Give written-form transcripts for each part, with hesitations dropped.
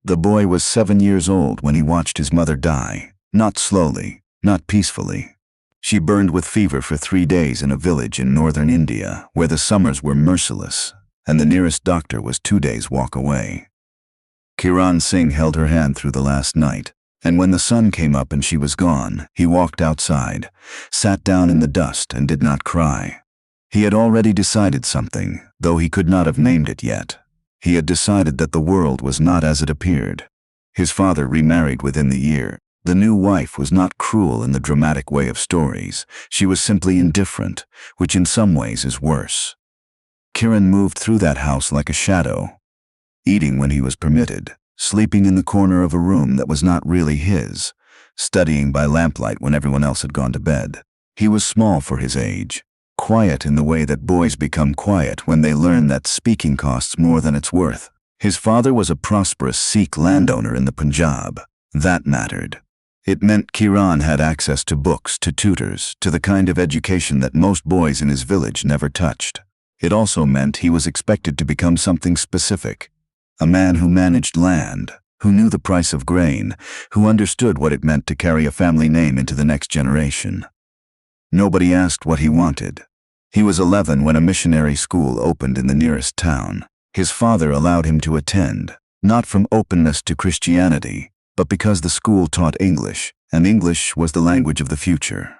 The boy was 7 years old when he watched his mother die, not slowly, not peacefully. She burned with fever for 3 days in a village in northern India where the summers were merciless, and the nearest doctor was 2 days' walk away. Kiran Singh held her hand through the last night, and when the sun came up and she was gone, he walked outside, sat down in the dust and did not cry. He had already decided something, though he could not have named it yet. He had decided that the world was not as it appeared. His father remarried within the year. The new wife was not cruel in the dramatic way of stories. She was simply indifferent, which in some ways is worse. Kiran moved through that house like a shadow, eating when he was permitted, sleeping in the corner of a room that was not really his, studying by lamplight when everyone else had gone to bed. He was small for his age, quiet in the way that boys become quiet when they learn that speaking costs more than it's worth. His father was a prosperous Sikh landowner in the Punjab. That mattered. It meant Kiran had access to books, to tutors, to the kind of education that most boys in his village never touched. It also meant he was expected to become something specific. A man who managed land, who knew the price of grain, who understood what it meant to carry a family name into the next generation. Nobody asked what he wanted. He was 11 when a missionary school opened in the nearest town. His father allowed him to attend, not from openness to Christianity, but because the school taught English, and English was the language of the future.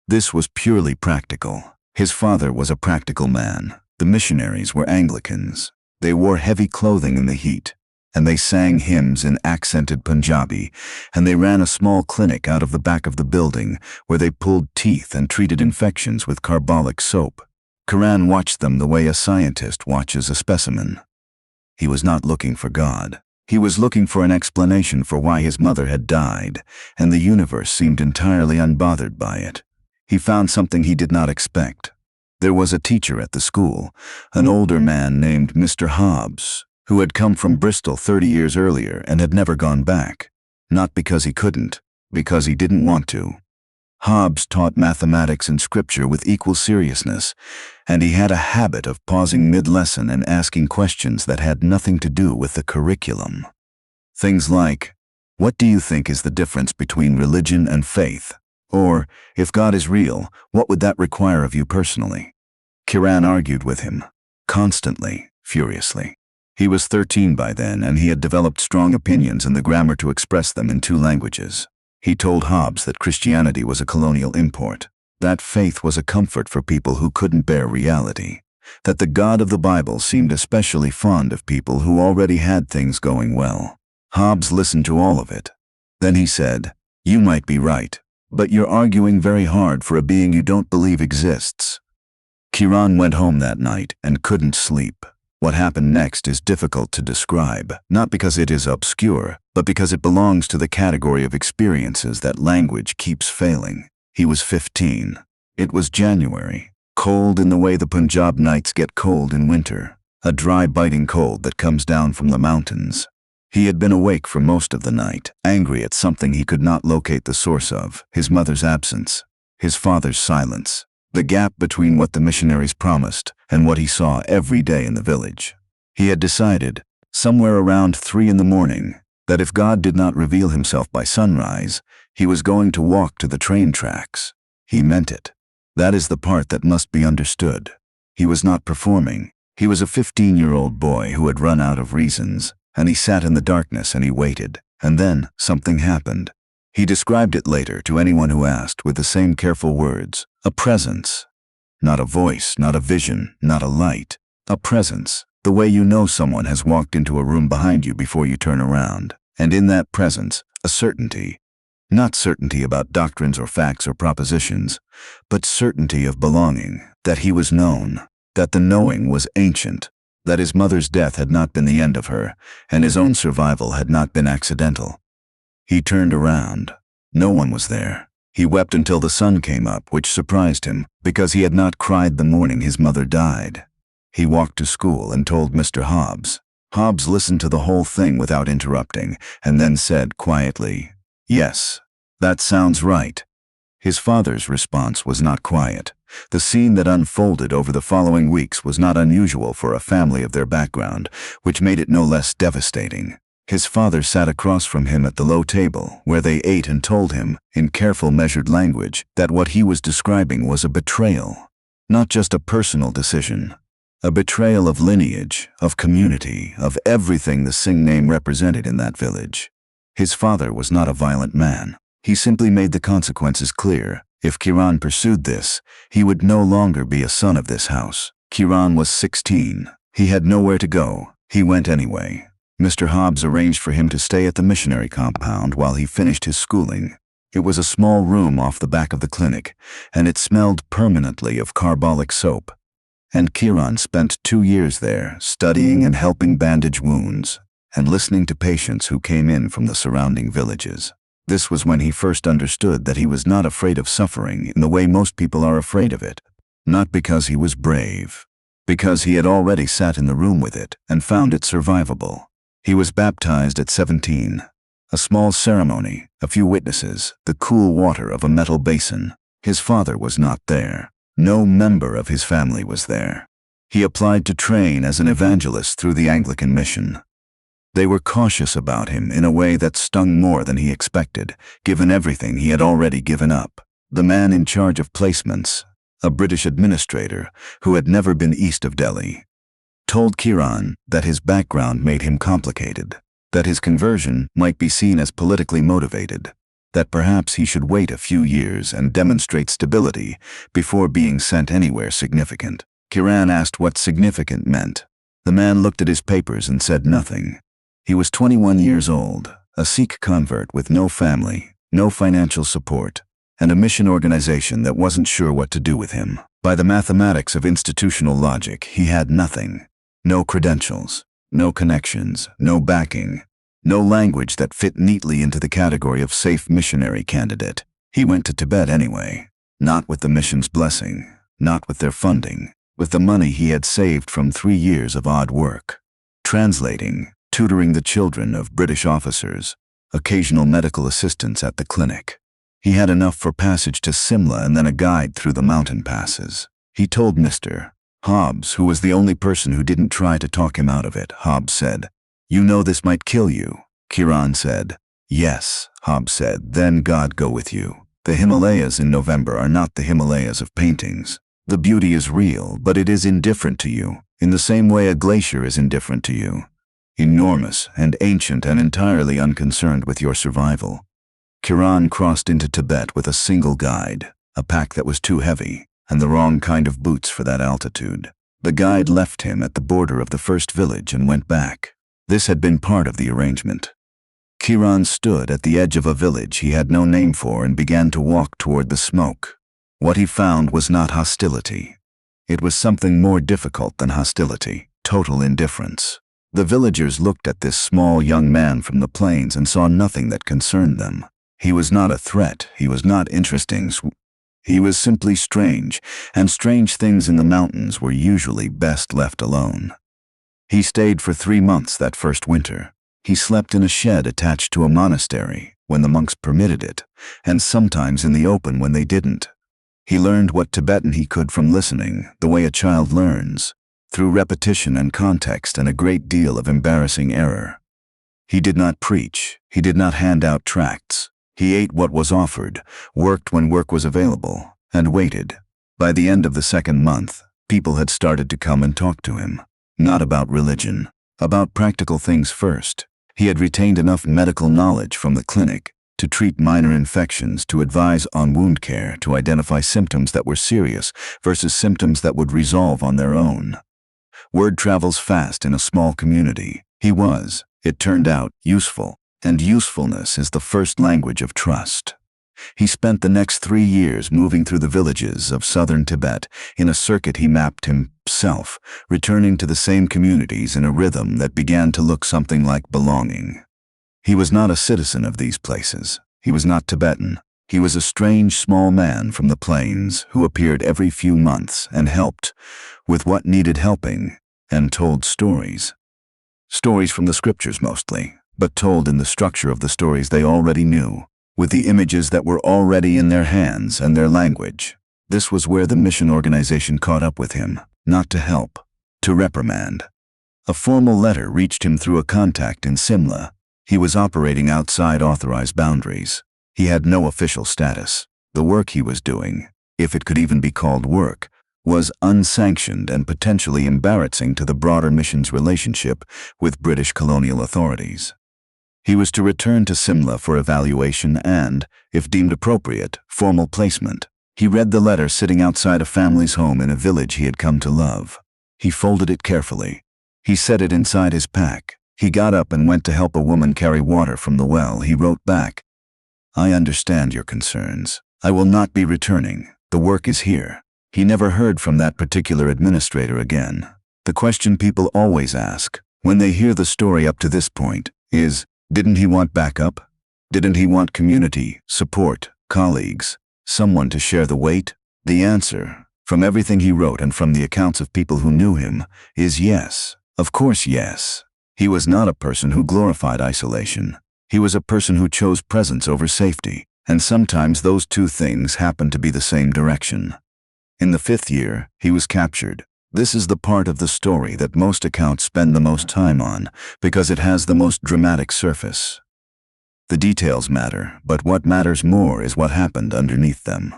This was purely practical. His father was a practical man. The missionaries were Anglicans. They wore heavy clothing in the heat, and they sang hymns in accented Punjabi, and they ran a small clinic out of the back of the building where they pulled teeth and treated infections with carbolic soap. Kiran watched them the way a scientist watches a specimen. He was not looking for God. He was looking for an explanation for why his mother had died, and the universe seemed entirely unbothered by it. He found something he did not expect. There was a teacher at the school, an older man named Mr. Hobbs, who had come from Bristol 30 years earlier and had never gone back. Not because he couldn't, because he didn't want to. Hobbs taught mathematics and scripture with equal seriousness, and he had a habit of pausing mid-lesson and asking questions that had nothing to do with the curriculum. Things like, "What do you think is the difference between religion and faith?" Or, "If God is real, what would that require of you personally?" Kiran argued with him, constantly, furiously. He was 13 by then, and he had developed strong opinions and the grammar to express them in 2 languages. He told Hobbs that Christianity was a colonial import, that faith was a comfort for people who couldn't bear reality, that the God of the Bible seemed especially fond of people who already had things going well. Hobbs listened to all of it. Then he said, "You might be right, but you're arguing very hard for a being you don't believe exists." Kiran went home that night and couldn't sleep. What happened next is difficult to describe, not because it is obscure, but because it belongs to the category of experiences that language keeps failing. He was 15. It was January, cold in the way the Punjab nights get cold in winter, a dry biting cold that comes down from the mountains. He had been awake for most of the night, angry at something he could not locate the source of, his mother's absence, his father's silence, the gap between what the missionaries promised and what he saw every day in the village. He had decided, somewhere around 3 in the morning, that if God did not reveal himself by sunrise, he was going to walk to the train tracks. He meant it. That is the part that must be understood. He was not performing. He was a 15-year-old boy who had run out of reasons, and he sat in the darkness and he waited, and then something happened. He described it later to anyone who asked with the same careful words, a presence. Not a voice, not a vision, not a light. A presence, the way you know someone has walked into a room behind you before you turn around, and in that presence, a certainty. Not certainty about doctrines or facts or propositions, but certainty of belonging, that he was known, that the knowing was ancient, that his mother's death had not been the end of her, and his own survival had not been accidental. He turned around. No one was there. He wept until the sun came up, which surprised him, because he had not cried the morning his mother died. He walked to school and told Mr. Hobbs. Hobbs listened to the whole thing without interrupting, and then said quietly, "Yes, that sounds right." His father's response was not quiet. The scene that unfolded over the following weeks was not unusual for a family of their background, which made it no less devastating. His father sat across from him at the low table where they ate and told him, in careful measured language, that what he was describing was a betrayal. Not just a personal decision. A betrayal of lineage, of community, of everything the Singh name represented in that village. His father was not a violent man. He simply made the consequences clear. If Kiran pursued this, he would no longer be a son of this house. Kiran was 16. He had nowhere to go. He went anyway. Mr. Hobbs arranged for him to stay at the missionary compound while he finished his schooling. It was a small room off the back of the clinic, and it smelled permanently of carbolic soap. And Kiran spent 2 years there, studying and helping bandage wounds, and listening to patients who came in from the surrounding villages. This was when he first understood that he was not afraid of suffering in the way most people are afraid of it. Not because he was brave, because he had already sat in the room with it and found it survivable. He was baptized at 17. A small ceremony, a few witnesses, the cool water of a metal basin. His father was not there. No member of his family was there. He applied to train as an evangelist through the Anglican mission. They were cautious about him in a way that stung more than he expected, given everything he had already given up. The man in charge of placements, a British administrator who had never been east of Delhi, told Kiran that his background made him complicated, that his conversion might be seen as politically motivated, that perhaps he should wait a few years and demonstrate stability before being sent anywhere significant. Kiran asked what significant meant. The man looked at his papers and said nothing. He was 21 years old, a Sikh convert with no family, no financial support, and a mission organization that wasn't sure what to do with him. By the mathematics of institutional logic, he had nothing. No credentials, no connections, no backing, no language that fit neatly into the category of safe missionary candidate. He went to Tibet anyway, not with the mission's blessing, not with their funding, with the money he had saved from 3 years of odd work. Translating, tutoring the children of British officers, occasional medical assistance at the clinic. He had enough for passage to Simla and then a guide through the mountain passes. He told Mr. Hobbs, who was the only person who didn't try to talk him out of it. Hobbs said, "You know this might kill you." Kiran said, "Yes." Hobbs said, "Then God go with you. The Himalayas in November are not the Himalayas of paintings. The beauty is real, but it is indifferent to you, in the same way a glacier is indifferent to you. Enormous and ancient and entirely unconcerned with your survival." Kiran crossed into Tibet with a single guide, a pack that was too heavy, and the wrong kind of boots for that altitude. The guide left him at the border of the first village and went back. This had been part of the arrangement. Kiran stood at the edge of a village he had no name for and began to walk toward the smoke. What he found was not hostility. It was something more difficult than hostility, total indifference. The villagers looked at this small young man from the plains and saw nothing that concerned them. He was not a threat, he was not interesting. He was simply strange, and strange things in the mountains were usually best left alone. He stayed for 3 months that first winter. He slept in a shed attached to a monastery when the monks permitted it, and sometimes in the open when they didn't. He learned what Tibetan he could from listening, the way a child learns, through repetition and context and a great deal of embarrassing error. He did not preach, he did not hand out tracts. He ate what was offered, worked when work was available, and waited. By the end of the 2nd month, people had started to come and talk to him. Not about religion, about practical things first. He had retained enough medical knowledge from the clinic to treat minor infections, to advise on wound care, to identify symptoms that were serious versus symptoms that would resolve on their own. Word travels fast in a small community. He was, it turned out, useful. And usefulness is the first language of trust. He spent the next 3 years moving through the villages of southern Tibet in a circuit he mapped himself, returning to the same communities in a rhythm that began to look something like belonging. He was not a citizen of these places. He was not Tibetan. He was a strange small man from the plains who appeared every few months and helped with what needed helping and told stories. Stories from the scriptures mostly, but told in the structure of the stories they already knew, with the images that were already in their hands and their language. This was where the mission organization caught up with him, not to help, to reprimand. A formal letter reached him through a contact in Simla, He was operating outside authorized boundaries. He had no official status. The work he was doing, if it could even be called work, was unsanctioned and potentially embarrassing to the broader mission's relationship with British colonial authorities. He was to return to Simla for evaluation and, if deemed appropriate, formal placement. He read the letter sitting outside a family's home in a village he had come to love. He folded it carefully. He set it inside his pack. He got up and went to help a woman carry water from the well. He wrote back, "I understand your concerns. I will not be returning. The work is here." He never heard from that particular administrator again. The question people always ask, when they hear the story up to this point, is, didn't he want backup? Didn't he want community, support, colleagues, someone to share the weight? The answer, from everything he wrote and from the accounts of people who knew him, is yes. Of course, yes. He was not a person who glorified isolation. He was a person who chose presence over safety, and sometimes those two things happen to be the same direction. In the 5th year, he was captured. This is the part of the story that most accounts spend the most time on, because it has the most dramatic surface. The details matter, but what matters more is what happened underneath them.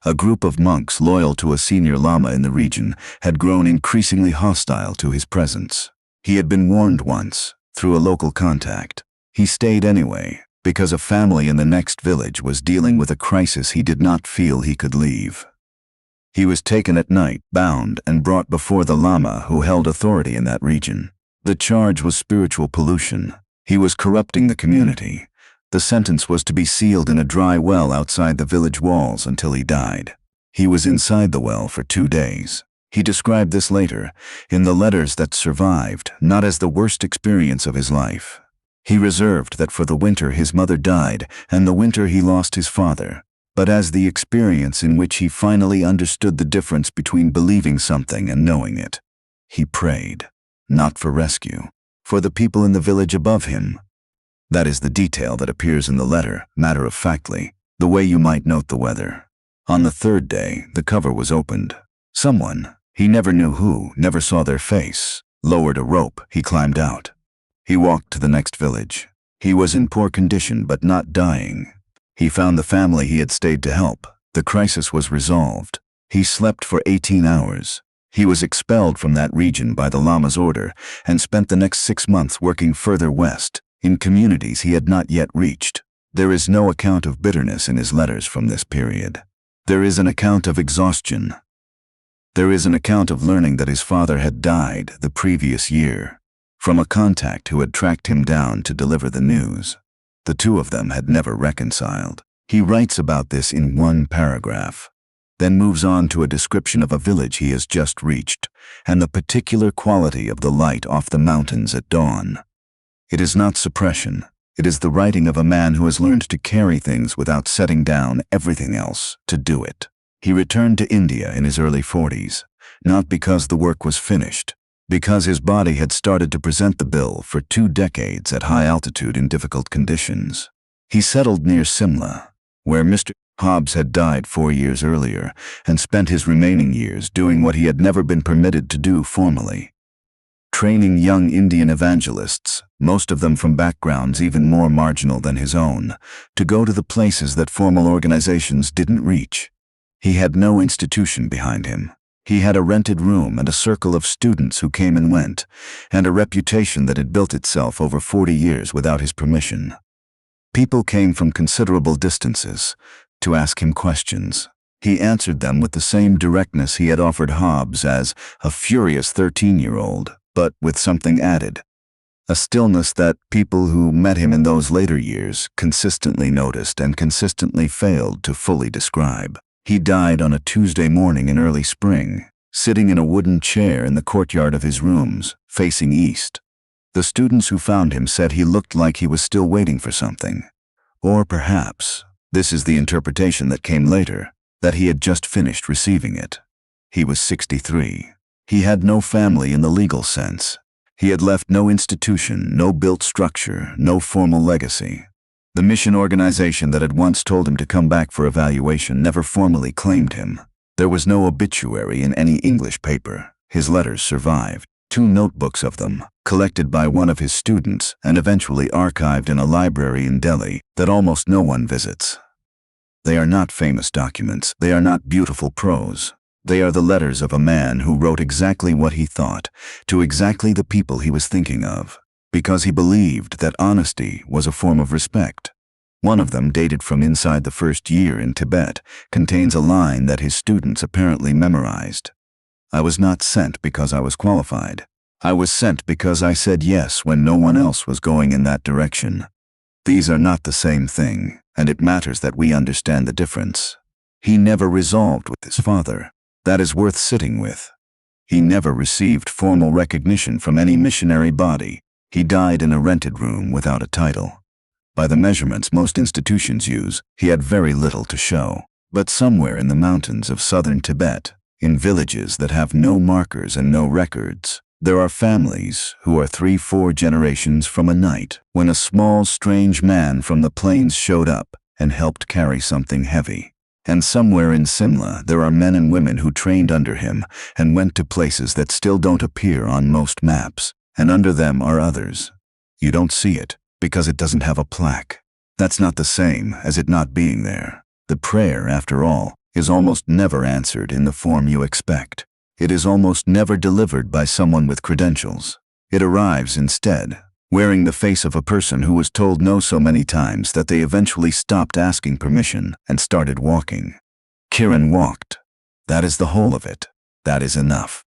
A group of monks loyal to a senior lama in the region had grown increasingly hostile to his presence. He had been warned once, through a local contact. He stayed anyway, because a family in the next village was dealing with a crisis he did not feel he could leave. He was taken at night, bound, and brought before the lama who held authority in that region. The charge was spiritual pollution. He was corrupting the community. The sentence was to be sealed in a dry well outside the village walls until he died. He was inside the well for 2 days. He described this later, in the letters that survived, not as the worst experience of his life. He reserved that for the winter his mother died and the winter he lost his father, but as the experience in which he finally understood the difference between believing something and knowing it. He prayed, not for rescue, for the people in the village above him. That is the detail that appears in the letter, matter-of-factly, the way you might note the weather. On the 3rd day, the cover was opened. Someone, he never knew who, never saw their face, lowered a rope. He climbed out. He walked to the next village. He was in poor condition but not dying. He found the family he had stayed to help. The crisis was resolved. He slept for 18 hours. He was expelled from that region by the lama's order and spent the next 6 months working further west, in communities he had not yet reached. There is no account of bitterness in his letters from this period. There is an account of exhaustion. There is an account of learning that his father had died the previous year, from a contact who had tracked him down to deliver the news. The two of them had never reconciled. He writes about this in 1 paragraph, then moves on to a description of a village he has just reached, and the particular quality of the light off the mountains at dawn. It is not suppression. It is the writing of a man who has learned to carry things without setting down everything else to do it. He returned to India in his early 40s, not because the work was finished, because his body had started to present the bill for 2 decades at high altitude in difficult conditions. He settled near Simla, where Mr. Hobbs had died 4 years earlier, and spent his remaining years doing what he had never been permitted to do formally. Training young Indian evangelists, most of them from backgrounds even more marginal than his own, to go to the places that formal organizations didn't reach. He had no institution behind him. He had a rented room and a circle of students who came and went, and a reputation that had built itself over 40 years without his permission. People came from considerable distances to ask him questions. He answered them with the same directness he had offered Hobbs as a furious 13-year-old, but with something added. A stillness that people who met him in those later years consistently noticed and consistently failed to fully describe. He died on a Tuesday morning in early spring, sitting in a wooden chair in the courtyard of his rooms, facing east. The students who found him said he looked like he was still waiting for something. Or perhaps, this is the interpretation that came later, that he had just finished receiving it. He was 63. He had no family in the legal sense. He had left no institution, no built structure, no formal legacy. The mission organization that had once told him to come back for evaluation never formally claimed him. There was no obituary in any English paper. His letters survived. 2 notebooks of them, collected by one of his students and eventually archived in a library in Delhi that almost no one visits. They are not famous documents. They are not beautiful prose. They are the letters of a man who wrote exactly what he thought, to exactly the people he was thinking of, because he believed that honesty was a form of respect. One of them, dated from inside the first year in Tibet, contains a line that his students apparently memorized. "I was not sent because I was qualified. I was sent because I said yes when no one else was going in that direction." These are not the same thing, and it matters that we understand the difference. He never resolved with his father. That is worth sitting with. He never received formal recognition from any missionary body. He died in a rented room without a title. By the measurements most institutions use, he had very little to show. But somewhere in the mountains of southern Tibet, in villages that have no markers and no records, there are families who are 3-4 generations from a night when a small, strange man from the plains showed up and helped carry something heavy. And somewhere in Simla, there are men and women who trained under him and went to places that still don't appear on most maps, and under them are others. You don't see it because it doesn't have a plaque. That's not the same as it not being there. The prayer, after all, is almost never answered in the form you expect. It is almost never delivered by someone with credentials. It arrives instead, wearing the face of a person who was told no so many times that they eventually stopped asking permission and started walking. Kiran walked. That is the whole of it. That is enough.